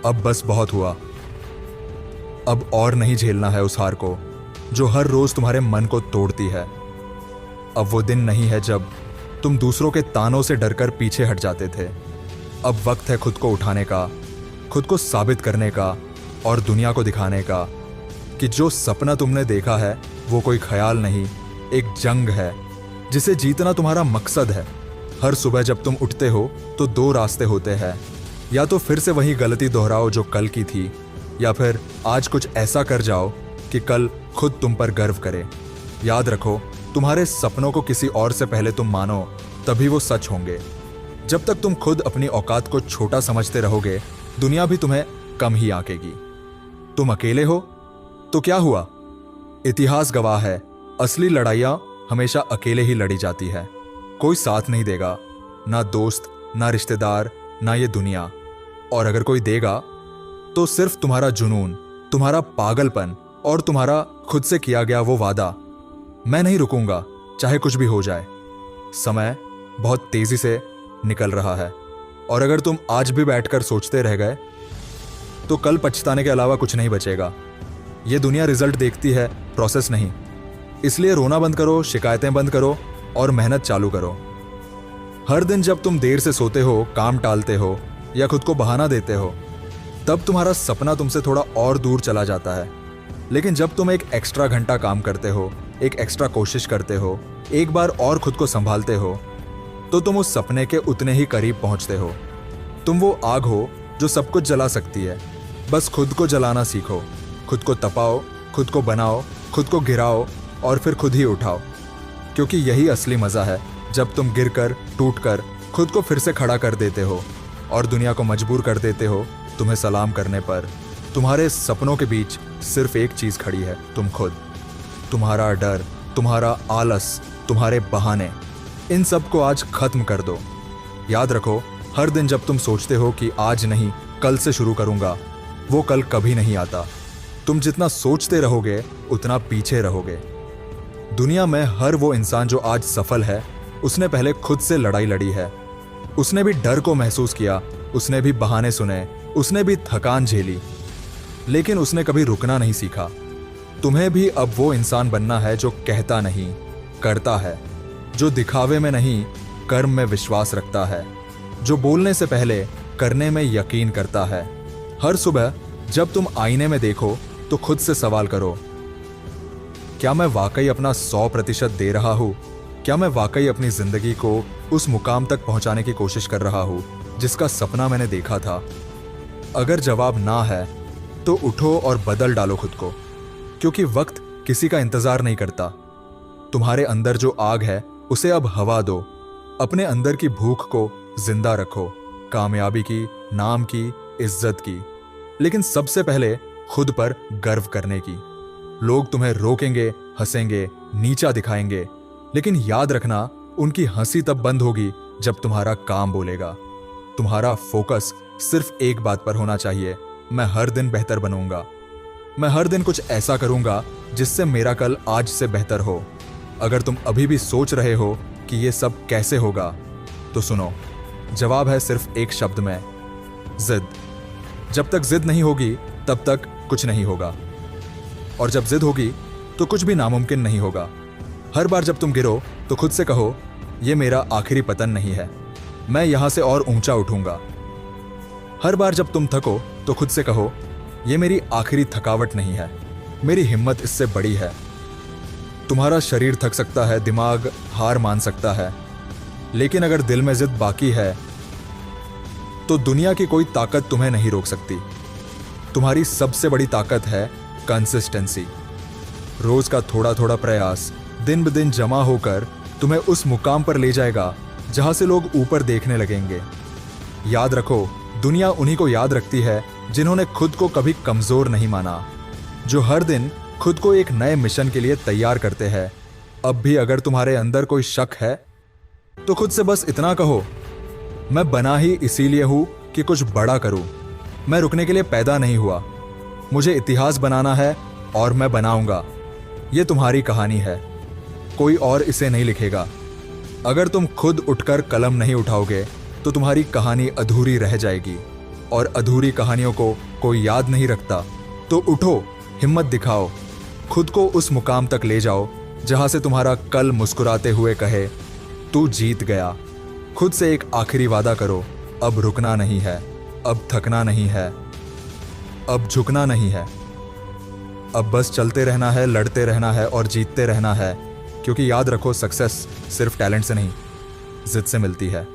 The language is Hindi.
अब बस बहुत हुआ। अब और नहीं झेलना है उस हार को जो हर रोज तुम्हारे मन को तोड़ती है। अब वो दिन नहीं है जब तुम दूसरों के तानों से डरकर पीछे हट जाते थे। अब वक्त है खुद को उठाने का, खुद को साबित करने का और दुनिया को दिखाने का कि जो सपना तुमने देखा है वो कोई ख्याल नहीं, एक जंग है जिसे जीतना तुम्हारा मकसद है। हर सुबह जब तुम उठते हो तो दो रास्ते होते हैं, या तो फिर से वही गलती दोहराओ जो कल की थी, या फिर आज कुछ ऐसा कर जाओ कि कल खुद तुम पर गर्व करे। याद रखो, तुम्हारे सपनों को किसी और से पहले तुम मानो, तभी वो सच होंगे। जब तक तुम खुद अपनी औकात को छोटा समझते रहोगे, दुनिया भी तुम्हें कम ही आंकेगी। तुम अकेले हो तो क्या हुआ? इतिहास गवाह है, असली लड़ाइयां हमेशा अकेले ही लड़ी जाती है। कोई साथ नहीं देगा, ना दोस्त, ना रिश्तेदार, ना ये दुनिया। और अगर कोई देगा तो सिर्फ तुम्हारा जुनून, तुम्हारा पागलपन और तुम्हारा खुद से किया गया वो वादा, मैं नहीं रुकूंगा चाहे कुछ भी हो जाए। समय बहुत तेजी से निकल रहा है और अगर तुम आज भी बैठकर सोचते रह गए तो कल पछताने के अलावा कुछ नहीं बचेगा। ये दुनिया रिजल्ट देखती है, प्रोसेस नहीं। इसलिए रोना बंद करो, शिकायतें बंद करो और मेहनत चालू करो। हर दिन जब तुम देर से सोते हो, काम टालते हो या खुद को बहाना देते हो, तब तुम्हारा सपना तुमसे थोड़ा और दूर चला जाता है। लेकिन जब तुम एक एक्स्ट्रा घंटा काम करते हो, एक एक्स्ट्रा कोशिश करते हो, एक बार और खुद को संभालते हो, तो तुम उस सपने के उतने ही करीब पहुंचते हो। तुम वो आग हो जो सब कुछ जला सकती है। बस खुद को जलाना सीखो, खुद को तपाओ, खुद को बनाओ, खुद को गिराओ और फिर खुद ही उठाओ। क्योंकि यही असली मजा है, जब तुम गिरकर, टूटकर खुद को फिर से खड़ा कर देते हो और दुनिया को मजबूर कर देते हो तुम्हें सलाम करने पर। तुम्हारे सपनों के बीच सिर्फ एक चीज खड़ी है, तुम खुद। तुम्हारा डर, तुम्हारा आलस, तुम्हारे बहाने, इन सब को आज खत्म कर दो। याद रखो, हर दिन जब तुम सोचते हो कि आज नहीं कल से शुरू करूंगा, वो कल कभी नहीं आता। तुम जितना सोचते रहोगे उतना पीछे रहोगे। दुनिया में हर वो इंसान जो आज सफल है, उसने पहले खुद से लड़ाई लड़ी है। उसने भी डर को महसूस किया, उसने भी बहाने सुने, उसने भी थकान झेली, लेकिन उसने कभी रुकना नहीं सीखा। तुम्हें भी अब वो इंसान बनना है जो कहता नहीं, करता है, जो दिखावे में नहीं कर्म में विश्वास रखता है, जो बोलने से पहले करने में यकीन करता है। हर सुबह जब तुम आईने में देखो तो खुद से सवाल करो, क्या मैं वाकई अपना 100% दे रहा हूं? क्या मैं वाकई अपनी जिंदगी को उस मुकाम तक पहुंचाने की कोशिश कर रहा हूं जिसका सपना मैंने देखा था? अगर जवाब ना है तो उठो और बदल डालो खुद को, क्योंकि वक्त किसी का इंतजार नहीं करता। तुम्हारे अंदर जो आग है उसे अब हवा दो। अपने अंदर की भूख को जिंदा रखो, कामयाबी की, नाम की, इज्जत की, लेकिन सबसे पहले खुद पर गर्व करने की। लोग तुम्हें रोकेंगे, हंसेंगे, नीचा दिखाएंगे, लेकिन याद रखना, उनकी हंसी तब बंद होगी जब तुम्हारा काम बोलेगा। तुम्हारा फोकस सिर्फ एक बात पर होना चाहिए, मैं हर दिन बेहतर बनूंगा। मैं हर दिन कुछ ऐसा करूंगा जिससे मेरा कल आज से बेहतर हो। अगर तुम अभी भी सोच रहे हो कि ये सब कैसे होगा, तो सुनो, जवाब है सिर्फ एक शब्द में, जिद। जब तक जिद नहीं होगी तब तक कुछ नहीं होगा, और जब जिद होगी तो कुछ भी नामुमकिन नहीं होगा। हर बार जब तुम गिरो तो खुद से कहो, ये मेरा आखिरी पतन नहीं है, मैं यहां से और ऊंचा उठूंगा। हर बार जब तुम थको तो खुद से कहो, ये मेरी आखिरी थकावट नहीं है, मेरी हिम्मत इससे बड़ी है। तुम्हारा शरीर थक सकता है, दिमाग हार मान सकता है, लेकिन अगर दिल में जिद बाकी है तो दुनिया की कोई ताकत तुम्हें नहीं रोक सकती। तुम्हारी सबसे बड़ी ताकत है कंसिस्टेंसी। रोज का थोड़ा थोड़ा प्रयास दिन ब दिन जमा होकर तुम्हें उस मुकाम पर ले जाएगा जहां से लोग ऊपर देखने लगेंगे। याद रखो, दुनिया उन्हीं को याद रखती है जिन्होंने खुद को कभी कमजोर नहीं माना, जो हर दिन खुद को एक नए मिशन के लिए तैयार करते हैं। अब भी अगर तुम्हारे अंदर कोई शक है तो खुद से बस इतना कहो, मैं बना ही इसीलिए हूं कि कुछ बड़ा करूं। मैं रुकने के लिए पैदा नहीं हुआ, मुझे इतिहास बनाना है और मैं बनाऊंगा। ये तुम्हारी कहानी है, कोई और इसे नहीं लिखेगा। अगर तुम खुद उठकर कलम नहीं उठाओगे तो तुम्हारी कहानी अधूरी रह जाएगी और अधूरी कहानियों को कोई याद नहीं रखता, तो उठो, हिम्मत दिखाओ, खुद को उस मुकाम तक ले जाओ जहां से तुम्हारा कल मुस्कुराते हुए कहे, तू जीत गया। खुद से एक आखिरी वादा करो, अब रुकना नहीं है, अब थकना नहीं है, अब झुकना नहीं है। अब बस चलते रहना है, लड़ते रहना है और जीतते रहना है, क्योंकि याद रखो, सक्सेस सिर्फ टैलेंट से नहीं, जिद से मिलती है।